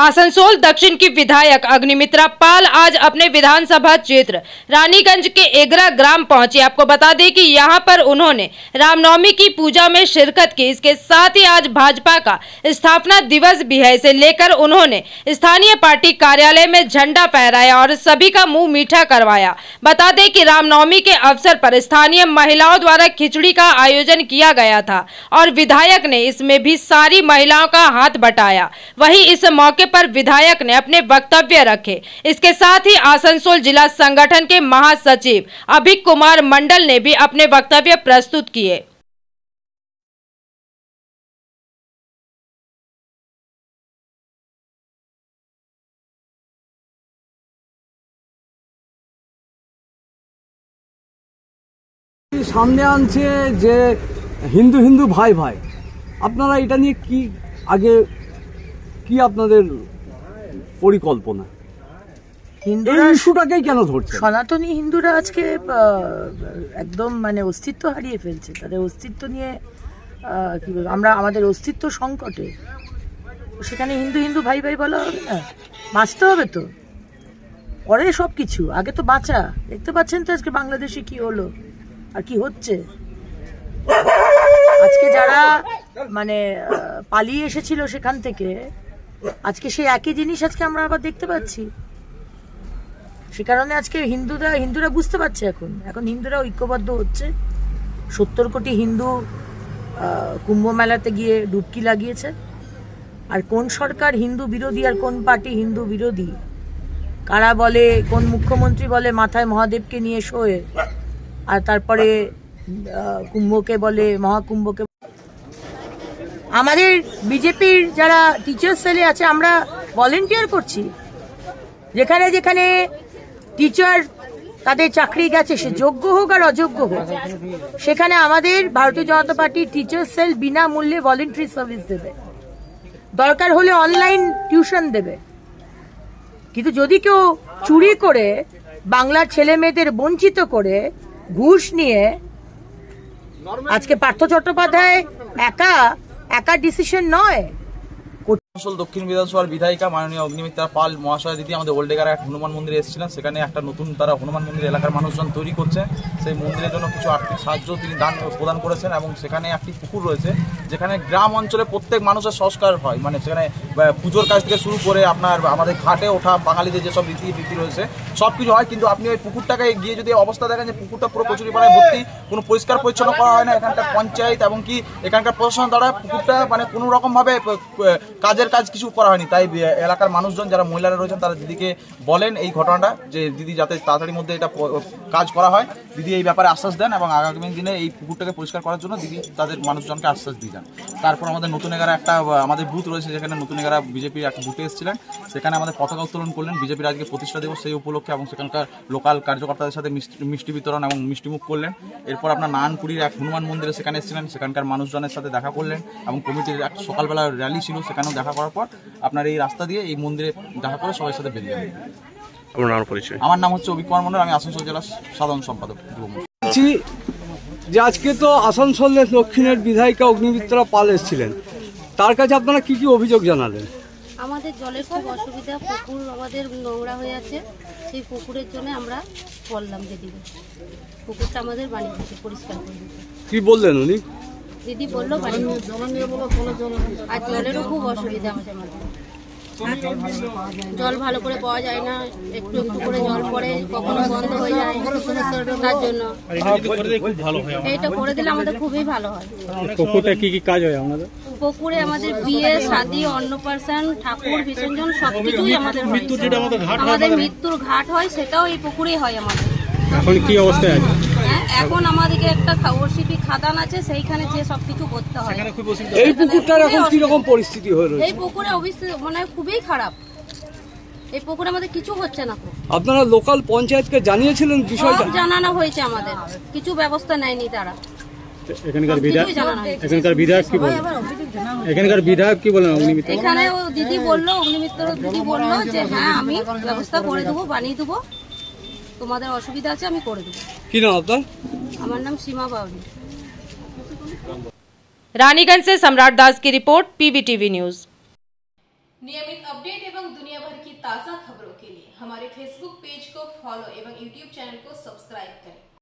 आसनसोल दक्षिण की विधायक अग्निमित्रा पाल आज अपने विधानसभा क्षेत्र रानीगंज के एगरा ग्राम पहुंची। आपको बता दें कि यहां पर उन्होंने रामनवमी की पूजा में शिरकत की। इसके साथ ही आज भाजपा का स्थापना दिवस भी है, इसे लेकर उन्होंने स्थानीय पार्टी कार्यालय में झंडा फहराया और सभी का मुंह मीठा करवाया। बता दें कि रामनवमी के अवसर पर स्थानीय महिलाओं द्वारा खिचड़ी का आयोजन किया गया था और विधायक ने इसमें भी सारी महिलाओं का हाथ बटाया। वहीं इस मौके पर विधायक ने अपने वक्तव्य रखे। इसके साथ ही आसनसोल जिला संगठन के महासचिव अभिक कुमार मंडल ने भी अपने वक्तव्य प्रस्तुत किए। সামনে আনছে যে হিন্দু হিন্দু ভাই ভাই, আপনারা এটা নিয়ে কি আগে কি আপনাদের পরিকল্পনা? হিন্দুরা ইস্যুটাকেই কেন ধরছে? সনাতনী হিন্দুরা আজকে একদম অস্তিত্ব হারিয়ে ফেলছে। তাদের অস্তিত্ব নিয়ে কি বলবো, আমরা আমাদের অস্তিত্ব সংকটে। সেখানে হিন্দু হিন্দু ভাই ভাই বলা হবে না, বাঁচতে হবে তো, পরে সব কিছু, আগে তো বাঁচা। দেখতে পাচ্ছেন তো আজকে বাংলাদেশে কি হলো আর কি হচ্ছে। আজকে যারা পালিয়ে এসেছিল সেখান থেকে আজকে সেই একই জিনিস আজকে আমরা আবার দেখতে পাচ্ছি। সে কারণে আজকে হিন্দুরা বুঝতে পারছে, এখন হিন্দুরা ঐক্যবদ্ধ হচ্ছে। 70 কোটি হিন্দু কুম্ভ মেলাতে গিয়ে ডুবকি লাগিয়েছে। আর কোন সরকার হিন্দু বিরোধী আর কোন পার্টি হিন্দু বিরোধী, কারা বলে, কোন মুখ্যমন্ত্রী বলে মাথায় মহাদেবকে নিয়ে শোয়ে, আর তারপরে কুম্ভকে বলে মহাকুম্ভকে। আমাদের বিজেপির যারা টিচার সেলে আছে, আমরা ভলেন্টিয়ার করছি। যেখানে যেখানে টিচার তাদের চাকরি গেছে, সে যোগ্য হোক আর অযোগ্য হোক, সেখানে আমাদের ভারতীয় জনতা পার্টি টিচার সেল বিনামূল্যে ভলেন্টারি সার্ভিস দেবে। দরকার হলে অনলাইন টিউশন দেবে। কিন্তু যদি কেউ চুরি করে, বাংলার ছেলে মেয়েদের বঞ্চিত করে, ঘুষ নিয়ে, আজকে পার্থ চট্টোপাধ্যায় একা ডিসিশন নয়। আসানসোল দক্ষিণ বিধানসভার বিধায়িকা মাননীয় অগ্নিমিত্রা পাল মহাশয় দিদি আমাদের ওল্ডেগারা এক হনুমান মন্দিরে এসেছিলেন। সেখানে একটা নতুন তারা হনুমান মন্দির এলাকার মানুষজন তৈরি করছে। সেই মন্দিরের জন্য কিছু আর্থিক সাহায্য তিনি দান প্রদান করেছেন এবং সেখানে একটি পুকুর রয়েছে, যেখানে গ্রাম অঞ্চলে প্রত্যেক মানুষের সংস্কার হয়। সেখানে পুজোর কাজ থেকে শুরু করে আপনার আমাদের ঘাটে ওঠা বাঙালিদের যেসব রীতি রয়েছে সব কিছু হয়। কিন্তু আপনি ওই পুকুরটাকে গিয়ে যদি অবস্থা দেখেন যে পুকুরটা পুরো কচুরি পানায় ভর্তি, কোনো পরিষ্কার পরিচ্ছন্ন করা হয় না। এখানকার পঞ্চায়েত এবং কি এখানকার প্রশাসন দ্বারা পুকুরটা কোনো রকমভাবে কাজ কিছু করা হয়নি। তাই এলাকার মানুষজন যারা মহিলারা রয়েছেন তারা দিদিকে বলেন এই ঘটনাটা, যে দিদি যাতে তাড়াতাড়ির মধ্যে এটা কাজ করা হয়। দিদি এই ব্যাপারে আশ্বাস দেন এবং আগামী দিনে এই পুকুরটাকে পরিষ্কার করার জন্য দিদি তাদের মানুষজনকে আশ্বাস দিয়ে যান। তারপর আমাদের নতুন এগারা একটা আমাদের বুথ রয়েছে, যেখানে নতুন এগারা বিজেপির একটা বুথে এসেছিলেন। সেখানে আমাদের পতাকা উত্তোলন করলেন বিজেপির আজকে প্রতিষ্ঠা দিবস সেই উপলক্ষে, এবং সেখানকার লোকাল কার্যকর্তাদের সাথে মিষ্টি বিতরণ এবং মিষ্টিমুখ করলেন। এরপর আপনার নারায়ণপুরীর এক হনুমান মন্দিরে সেখানে এসেছিলেন, সেখানকার মানুষজনের সাথে দেখা করলেন এবং কমিটির এক সকালবেলা র্যালি ছিল, সেখানেও দেখা করার পর আপনার এই রাস্তা দিয়ে এই মন্দিরে দেখা করে সবার সাথে বেরিয়ে যাবেন। আমার নাম হচ্ছে অভিক কুমার মন্ডল, আমি আসানসোল জেলার সাধারণ সম্পাদক। যে আজকে তো আসানসোলের দক্ষিণের বিধায়িকা অগ্নিমিত্রা পাল এসেছিলেন, তার কাছে আপনারা কি কি অভিযোগ জানালেন? আমাদের জলের খুব অসুবিধা, পুকুর আমাদের নোংরা হয়ে আছে। সেই পুকুরের জন্য আমরা বললাম দিদিকে পুকুরটা আমাদের বানিয়ে দিতে, পরিষ্কার করে দিতে। কি বললেন উনি? দিদি বললো বানিয়ে, আর জলেরও খুব অসুবিধা আমাদের মধ্যে। জল ভালো করে পাওয়া যায় না, একটু একটু করে জল পড়ে, কখনো বন্ধ হয়ে যায়। তার জন্য এইটা করে দিলে আমাদের খুবই ভালো হয়। পুকুরে কি কি কাজ হয় আমাদের? পুকুরে আমাদের বিয়ে, শাদী, অন্নপ্রাশন, ঠাকুর বিসর্জন সবকিছুই আমাদের হয়। আমাদের মৃত্যুর ঘাট হয়, সেটাও এই পুকুরেই হয় আমাদের। এখন কি অবস্থায় আছে? এখন আমাদেরকে একটা ওরসিপি খাদান আছে, সেইখানে যে সবকিছু করতে হয়। এই পুকুরটার এখন কি রকম পরিস্থিতি হয়ে রয়েছে? এই পুকুরে অবশ্যই খুবই খারাপ। এই পুকুরে আমাদের কিছু হচ্ছে না। আপনারা লোকাল পঞ্চায়েতকে জানিয়েছিলেন বিষয়টা? জানানো হয়েছে, আমাদের কিছু ব্যবস্থা নেয়নি তারা। এখানকার বিধায়ক কি বলেন? এখানে দিদি বললো, অগ্নিমিত্র দিদি বললো যে হ্যাঁ আমি ব্যবস্থা করে দেবো, বানিয়ে দেবো, তোমাদের অসুবিধা আছে আমি করে দেবো। কি নাম আপনার? আমার নাম सीमा बावरी। रानीगंज से सम्राट दास की रिपोर्ट, पीबीटीवी न्यूज। नियमित अपडेट एवं दुनिया भर की ताज़ा खबरों के लिए हमारे फेसबुक पेज को फॉलो एवं यूट्यूब चैनल को सब्सक्राइब करें।